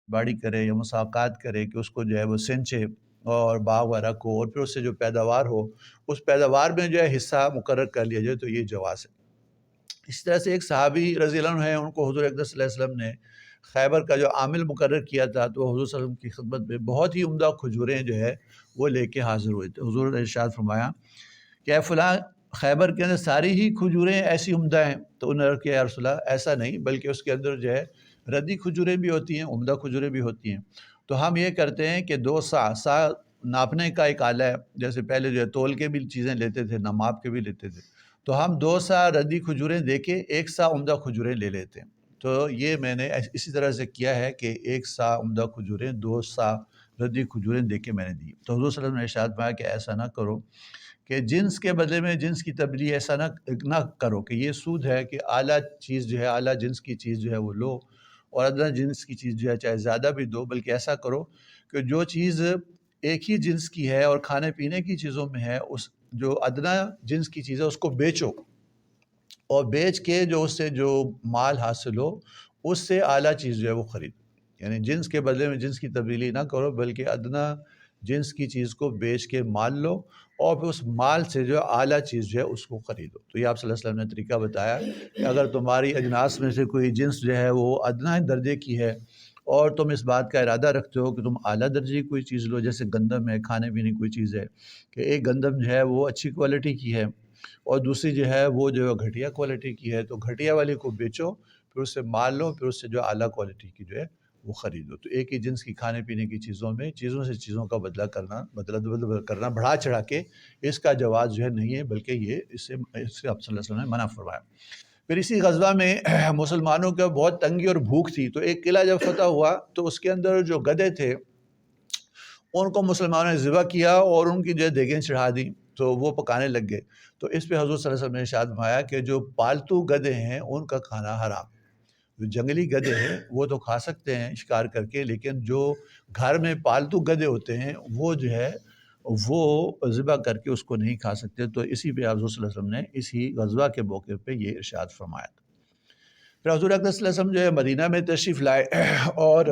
باڑی کرے یا مساقات کرے کہ اس کو جو ہے وہ سینچے اور باغ وغیرہ کو، اور پھر اس سے جو پیداوار ہو اس پیداوار میں جو ہے حصہ مقرر کر لیا جائے، تو یہ جواز ہے۔ اس طرح سے ایک صحابی رضی اللہ عنہ ہیں، ان کو حضور اقدس صلی اللہ علیہ وسلم نے خیبر کا جو عامل مقرر کیا تھا، تو حضور صلی اللہ علیہ وسلم کی خدمت میں بہت ہی عمدہ کھجوریں جو ہے وہ لے کے حاضر ہوئے تھے۔ حضور نے ارشاد فرمایا کہ اے فلاں، خیبر کے اندر ساری ہی کھجوریں ایسی عمدہ ہیں؟ تو انہوں نے عرض کیا یا رسول اللہ ایسا نہیں، بلکہ اس کے اندر جو ہے ردی کھجوریں بھی ہوتی ہیں، عمدہ کھجوریں بھی ہوتی ہیں۔ تو ہم یہ کرتے ہیں کہ 2 سا ناپنے کا ایک آلہ ہے، جیسے پہلے جو ہے تول کے بھی چیزیں لیتے تھے، نماپ کے بھی لیتے تھے، تو ہم 2 سا ردی کھجوریں دے کے 1 سا عمدہ کھجوریں لے لیتے ہیں۔ تو یہ میں نے اسی طرح سے کیا ہے کہ 1 سا عمدہ کھجوریں 2 سا ردی کھجوریں دے کے میں نے دی۔ تو حضور صلی اللہ علیہ وسلم نے ارشاد فرمایا کہ ایسا نہ کرو کہ جنس کے بدلے میں جنس کی تبدیلی، ایسا نہ کرو کہ یہ سود ہے کہ اعلیٰ چیز جو ہے، اعلیٰ جنس کی چیز جو ہے وہ لو، اور ادنا جنس کی چیز جو ہے چاہے زیادہ بھی دو، بلکہ ایسا کرو کہ جو چیز ایک ہی جنس کی ہے اور کھانے پینے کی چیزوں میں ہے، اس جو ادنا جنس کی چیز ہے اس کو بیچو، اور بیچ کے جو اس سے جو مال حاصل ہو اس سے اعلیٰ چیز جو ہے وہ خرید، یعنی جنس کے بدلے میں جنس کی تبدیلی نہ کرو، بلکہ ادنا جنس کی چیز کو بیچ کے مال لو، اور پھر اس مال سے جو اعلیٰ چیز جو ہے اس کو خریدو۔ تو یہ آپ صلی اللہ علیہ وسلم نے طریقہ بتایا کہ اگر تمہاری اجناس میں سے کوئی جنس جو ہے وہ ادنا درجے کی ہے، اور تم اس بات کا ارادہ رکھتے ہو کہ تم اعلیٰ درجے کی کوئی چیز لو، جیسے گندم ہے، کھانے پینے کی کوئی چیز ہے، کہ ایک گندم جو ہے وہ اچھی کوالٹی کی ہے اور دوسری جو ہے وہ جو ہے گھٹیا کوالٹی کی ہے، تو گھٹیا والی کو بیچو، پھر اس سے مال لو، پھر اس سے جو اعلیٰ کوالٹی کی جو ہے وہ خریدو۔ تو ایک ہی جنس کی کھانے پینے کی چیزوں میں چیزوں سے چیزوں کا بدلہ کرنا بڑھا چڑھا کے اس کا جواز جو ہے نہیں ہے، بلکہ یہ اس سے آپ صلی اللہ علیہ وسلم نے منع فرمایا۔ پھر اسی غزوہ میں مسلمانوں کے بہت تنگی اور بھوک تھی، تو ایک قلعہ جب فتح ہوا تو اس کے اندر جو گدھے تھے ان کو مسلمانوں نے ذبح کیا اور ان کی جو دیگیں چڑھا دیں، تو وہ پکانے لگ گئے۔ تو اس پہ حضور صلی اللہ علیہ وسلم نے ارشاد فرمایا کہ جو پالتو گدھے ہیں ان کا کھانا حرام، جو جنگلی گدھے ہیں وہ تو کھا سکتے ہیں شکار کر کے، لیکن جو گھر میں پالتو گدھے ہوتے ہیں وہ جو ہے وہ ذبح کر کے اس کو نہیں کھا سکتے۔ تو اسی پہ حضور صلی اللہ علیہ وسلم نے اسی غزوہ کے موقع پہ یہ ارشاد فرمایا تھا۔ پھر حضور اکرم صلی اللہ علیہ وسلم جو ہے مدینہ میں تشریف لائے، اور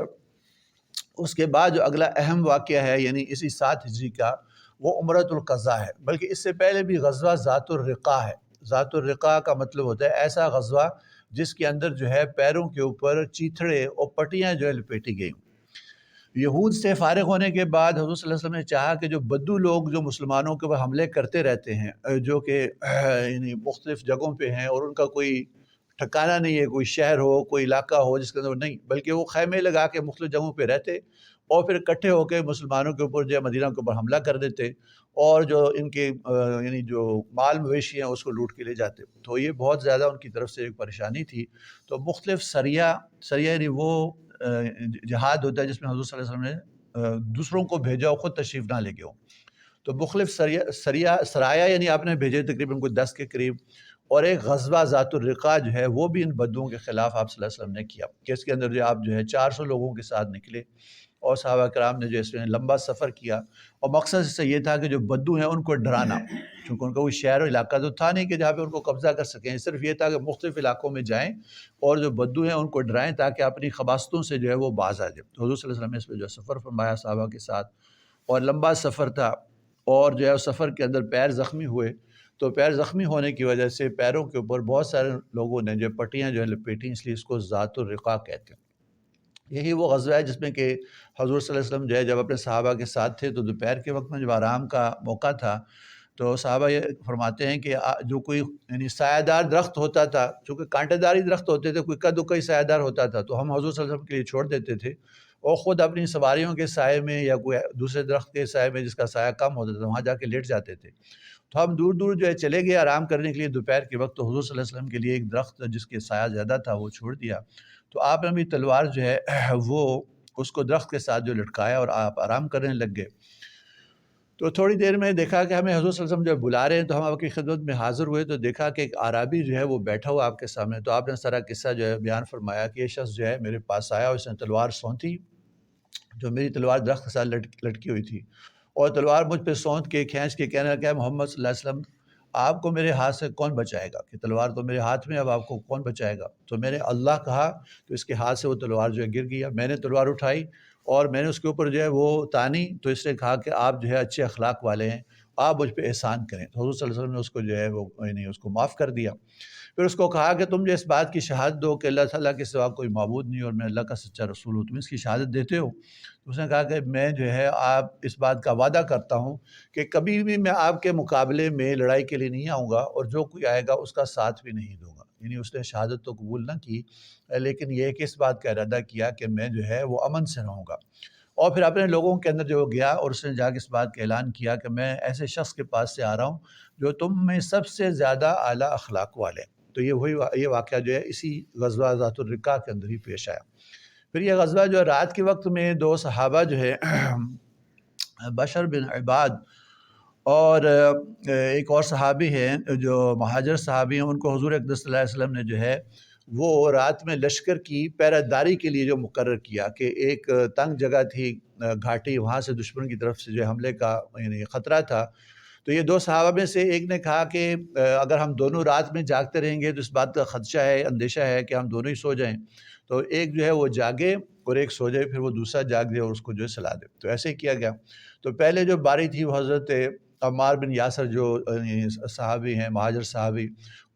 اس کے بعد جو اگلا اہم واقعہ ہے یعنی اسی 7 ہجری کا، وہ عمرۃ القضاء ہے، بلکہ اس سے پہلے بھی غزوہ ذات الرقاع ہے۔ ذات الرقاع کا مطلب ہوتا ہے ایسا غزوہ جس کے اندر جو ہے پیروں کے اوپر چیتھڑے اور پٹیاں جو ہے لپیٹی گئیں۔ یہود سے فارغ ہونے کے بعد حضور صلی اللہ علیہ وسلم نے چاہا کہ جو بدو لوگ جو مسلمانوں کے اوپر حملے کرتے رہتے ہیں، جو کہ یعنی مختلف جگہوں پہ ہیں اور ان کا کوئی ٹھکانہ نہیں ہے، کوئی شہر ہو، کوئی علاقہ ہو جس کے اندر نہیں، بلکہ وہ خیمے لگا کے مختلف جگہوں پہ رہتے اور پھر اکٹھے ہو کے مسلمانوں کے اوپر جو ہے مدینہ کے اوپر حملہ کر دیتے، اور جو ان کے یعنی جو مال مویشی ہیں اس کو لوٹ کے لے جاتے۔ تو یہ بہت زیادہ ان کی طرف سے ایک پریشانی تھی۔ تو مختلف سریہ یعنی وہ جہاد ہوتا ہے جس میں حضور صلی اللہ علیہ وسلم نے دوسروں کو بھیجا اور خود تشریف نہ لے کے ہو، تو مختلف سرایا یعنی آپ نے بھیجے تقریباً کوئی 10 کے قریب، اور ایک غزوہ ذات الرقاع جو ہے وہ بھی ان بدوؤں کے خلاف آپ صلی اللہ علیہ وسلم نے کیا، کہ اس کے اندر جو آپ جو ہے 400 لوگوں کے ساتھ نکلے، اور صحابہ کرام نے جو اس میں لمبا سفر کیا، اور مقصد اس سے یہ تھا کہ جو بدو ہیں ان کو ڈرانا، چونکہ ان کا کوئی شہر و علاقہ تو تھا نہیں کہ جہاں پہ ان کو قبضہ کر سکیں، صرف یہ تھا کہ مختلف علاقوں میں جائیں اور جو بدو ہیں ان کو ڈرائیں تاکہ اپنی خباستوں سے جو ہے وہ باز آ جائے۔ تو حضور صلی اللہ علیہ وسلم نے اس پہ جو سفر فرمایا صحابہ کے ساتھ، اور لمبا سفر تھا، اور جو ہے اس سفر کے اندر پیر زخمی ہوئے، تو پیر زخمی ہونے کی وجہ سے پیروں کے اوپر بہت سارے لوگوں نے جو پٹیاں جو ہے لپیٹیں، اس لیے اس کو ذات الرقاع کہتے ہیں۔ یہی وہ غزوہ ہے جس میں کہ حضور صلی اللہ علیہ وسلم جو ہے جب اپنے صحابہ کے ساتھ تھے تو دوپہر کے وقت میں جب آرام کا موقع تھا، تو صحابہ یہ فرماتے ہیں کہ جو کوئی یعنی سایہ دار درخت ہوتا تھا، چونکہ کانٹے دار ہی درخت ہوتے تھے، کوئی کد کوئی سایہ دار ہوتا تھا، تو ہم حضور صلی اللہ علیہ وسلم کے لیے چھوڑ دیتے تھے اور خود اپنی سواریوں کے سائے میں یا کوئی دوسرے درخت کے سائے میں جس کا سایہ کم ہوتا تھا وہاں جا کے لیٹ جاتے تھے۔ تو ہم دور دور جو ہے چلے گئے آرام کرنے کے لیے دوپہر کے وقت، تو حضور صلی اللہ علیہ وسلم کے لیے ایک درخت جس کے سایہ زیادہ تھا وہ چھوڑ دیا، تو آپ نے بھی تلوار جو ہے وہ اس کو درخت کے ساتھ جو لٹکایا اور آپ آرام کرنے لگ گئے۔ تو تھوڑی دیر میں دیکھا کہ ہمیں حضور صلی اللہ علیہ وسلم جو بلا رہے ہیں، تو ہم آپ کی خدمت میں حاضر ہوئے، تو دیکھا کہ ایک اعرابی جو ہے وہ بیٹھا ہوا آپ کے سامنے، تو آپ نے سارا قصہ جو ہے بیان فرمایا کہ یہ شخص جو ہے میرے پاس آیا اور اس نے تلوار سونتی، جو میری تلوار درخت کے ساتھ لٹکی ہوئی تھی، اور تلوار مجھ پہ سونت کے کھینچ کے کہنے لگا کہ محمد صلی اللہ علیہ وسلم آپ کو میرے ہاتھ سے کون بچائے گا، کہ تلوار تو میرے ہاتھ میں، اب آپ کو کون بچائے گا؟ تو میں نے اللہ کہا تو اس کے ہاتھ سے وہ تلوار جو ہے گر گیا۔ میں نے تلوار اٹھائی اور میں نے اس کے اوپر جو ہے وہ تانی، تو اس نے کہا کہ آپ جو ہے اچھے اخلاق والے ہیں، آپ مجھ پہ احسان کریں۔ تو حضور صلی اللہ علیہ وسلم نے اس کو جو ہے وہ یعنی اس کو معاف کر دیا۔ پھر اس کو کہا کہ تم جو اس بات کی شہادت دو کہ اللہ تعالیٰ کے سوا کوئی معبود نہیں اور میں اللہ کا سچا رسول ہوں، تم اس کی شہادت دیتے ہو؟ تو اس نے کہا کہ میں جو ہے آپ اس بات کا وعدہ کرتا ہوں کہ کبھی بھی میں آپ کے مقابلے میں لڑائی کے لیے نہیں آؤں گا، اور جو کوئی آئے گا اس کا ساتھ بھی نہیں دوں گا۔ یعنی اس نے شہادت تو قبول نہ کی، لیکن یہ کہ اس بات کا ارادہ کیا کہ میں جو ہے وہ امن سے رہوں گا۔ اور پھر اپنے لوگوں کے اندر جو وہ گیا اور اس نے جا کے اس بات کا اعلان کیا کہ میں ایسے شخص کے پاس سے آ رہا ہوں جو تم میں سب سے زیادہ اعلیٰ اخلاق والے ہیں۔ تو یہ واقعہ جو ہے اسی غزوہ ذات الرقاع کے اندر ہی پیش آیا۔ پھر یہ غزوہ جو ہے رات کے وقت میں دو صحابہ جو ہے بشر بن عباد اور ایک اور صحابی ہیں جو مہاجر صحابی ہیں، ان کو حضور اقدس صلی اللہ علیہ وسلم نے جو ہے وہ رات میں لشکر کی پہرہ داری کے لیے جو مقرر کیا کہ ایک تنگ جگہ تھی گھاٹی، وہاں سے دشمن کی طرف سے جو حملے کا یعنی خطرہ تھا۔ تو یہ دو صحابہ میں سے ایک نے کہا کہ اگر ہم دونوں رات میں جاگتے رہیں گے تو اس بات کا خدشہ ہے، اندیشہ ہے کہ ہم دونوں ہی سو جائیں، تو ایک جو ہے وہ جاگے اور ایک سو جائے، پھر وہ دوسرا جاگ دے اور اس کو جو ہے سلا دے۔ تو ایسے ہی کیا گیا۔ تو پہلے جو باری تھی وہ حضرت عمار بن یاسر جو صحابی ہیں، مہاجر صحابی،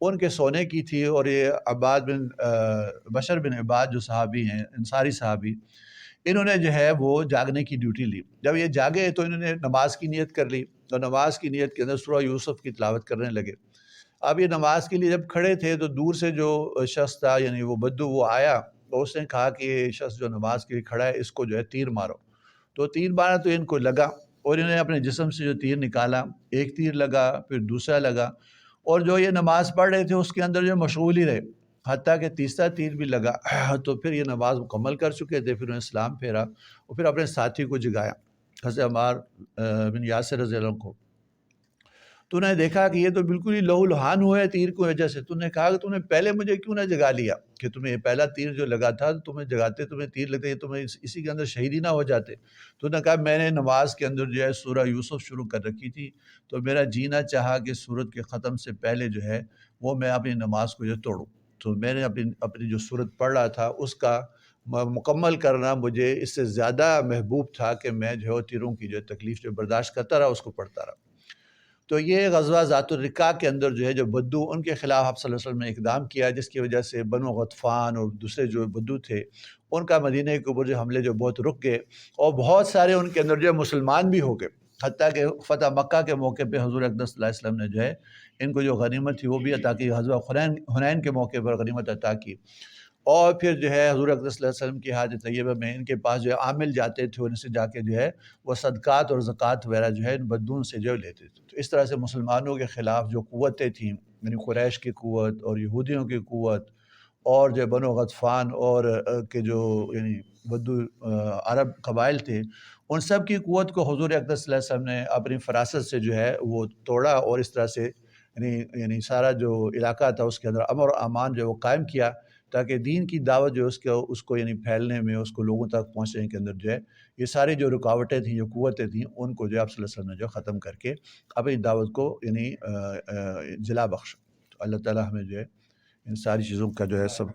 ان کے سونے کی تھی، اور یہ عباد بن بشر بن عباد جو صحابی ہیں، انصاری صحابی، انہوں نے جو ہے وہ جاگنے کی ڈیوٹی لی۔ جب یہ جاگے تو انہوں نے نماز کی نیت کر لی، اور نماز کی نیت کے اندر سورہ یوسف کی تلاوت کرنے لگے۔ اب یہ نماز کے لیے جب کھڑے تھے تو دور سے جو شخص تھا یعنی وہ بدو وہ آیا، تو اس نے کہا کہ یہ شخص جو نماز کے لیے کھڑا ہے اس کو جو ہے تیر مارو۔ تو تیر مارا تو ان کو لگا، اور انہوں نے اپنے جسم سے جو تیر نکالا، ایک تیر لگا، پھر دوسرا لگا، اور جو یہ نماز پڑھ رہے تھے اس کے اندر جو مشغول ہی رہے، حتیٰ کہ تیسرا تیر بھی لگا۔ تو پھر یہ نماز مکمل کر چکے تھے، پھر انہوں نے سلام پھیرا اور پھر اپنے ساتھی کو جگایا، حضرت عمار بن یاسر رضی اللہ عنہ کو۔ تو انہوں نے دیکھا کہ یہ تو بالکل ہی لہو لہان ہوا ہے تیر کی وجہ سے۔ تو انہوں نے کہا کہ تم نے پہلے مجھے کیوں نہ جگا لیا، کہ تمہیں یہ پہلا تیر جو لگا تھا تمہیں جگاتے، تمہیں تیر لگتے تمہیں اسی کے اندر شہیدی نہ ہو جاتے۔ تو انہوں نے کہا میں نے نماز کے اندر جو ہے سورہ یوسف شروع کر رکھی تھی، تو میرا جینا چاہا کہ سورت کے ختم سے پہلے جو ہے وہ میں اپنی نماز کو جو توڑوں۔ تو میں نے اپنی جو سورت پڑھ رہا تھا اس کا مکمل کرنا مجھے اس سے زیادہ محبوب تھا کہ میں جو ہے تیروں کی جو تکلیف جو برداشت کرتا رہا اس کو پڑھتا رہا۔ تو یہ غزوہ ذات الرقاع کے اندر جو ہے جو بدو، ان کے خلاف آپ صلی اللہ علیہ وسلم نے اقدام کیا، جس کی وجہ سے بنو غطفان اور دوسرے جو بدو تھے ان کا مدینہ کے اوپر جو حملے جو بہت رک گئے، اور بہت سارے ان کے اندر جو مسلمان بھی ہو گئے، حتیٰ کہ فتح مکہ کے موقع پہ حضور اقدس صلی اللہ علیہ وسلم نے جو ہے ان کو جو غنیمت تھی وہ بھی عطا کی، غزوہ حنین کے موقع پر غنیمت عطا کی۔ اور پھر جو ہے حضور اقدس صلی اللہ علیہ وسلم کی حاجت طیبہ میں ان کے پاس جو ہے عامل جاتے تھے، ان سے جا کے جو ہے وہ صدقات اور زکوٰۃ وغیرہ جو ہے ان بدون سے جو لیتے تھے۔ تو اس طرح سے مسلمانوں کے خلاف جو قوتیں تھیں، یعنی قریش کی قوت اور یہودیوں کی قوت اور جو بنو غطفان اور کے جو یعنی بدو عرب قبائل تھے، ان سب کی قوت کو حضور اقدس صلی اللہ علیہ وسلم نے اپنی فراست سے جو ہے وہ توڑا، اور اس طرح سے یعنی سارا جو علاقہ تھا اس کے اندر امن و امان جو وہ قائم کیا، تاکہ دین کی دعوت جو اس کو یعنی پھیلنے میں، اس کو لوگوں تک پہنچنے کے اندر جو ہے یہ ساری جو رکاوٹیں تھیں، جو قوتیں تھیں، ان کو جو ہے آپ صلی اللہ علیہ وسلم نے جو ختم کر کے اپنی دعوت کو یعنی جلا بخشا۔ تو اللہ تعالیٰ ہمیں جو ہے ان ساری چیزوں کا جو ہے سب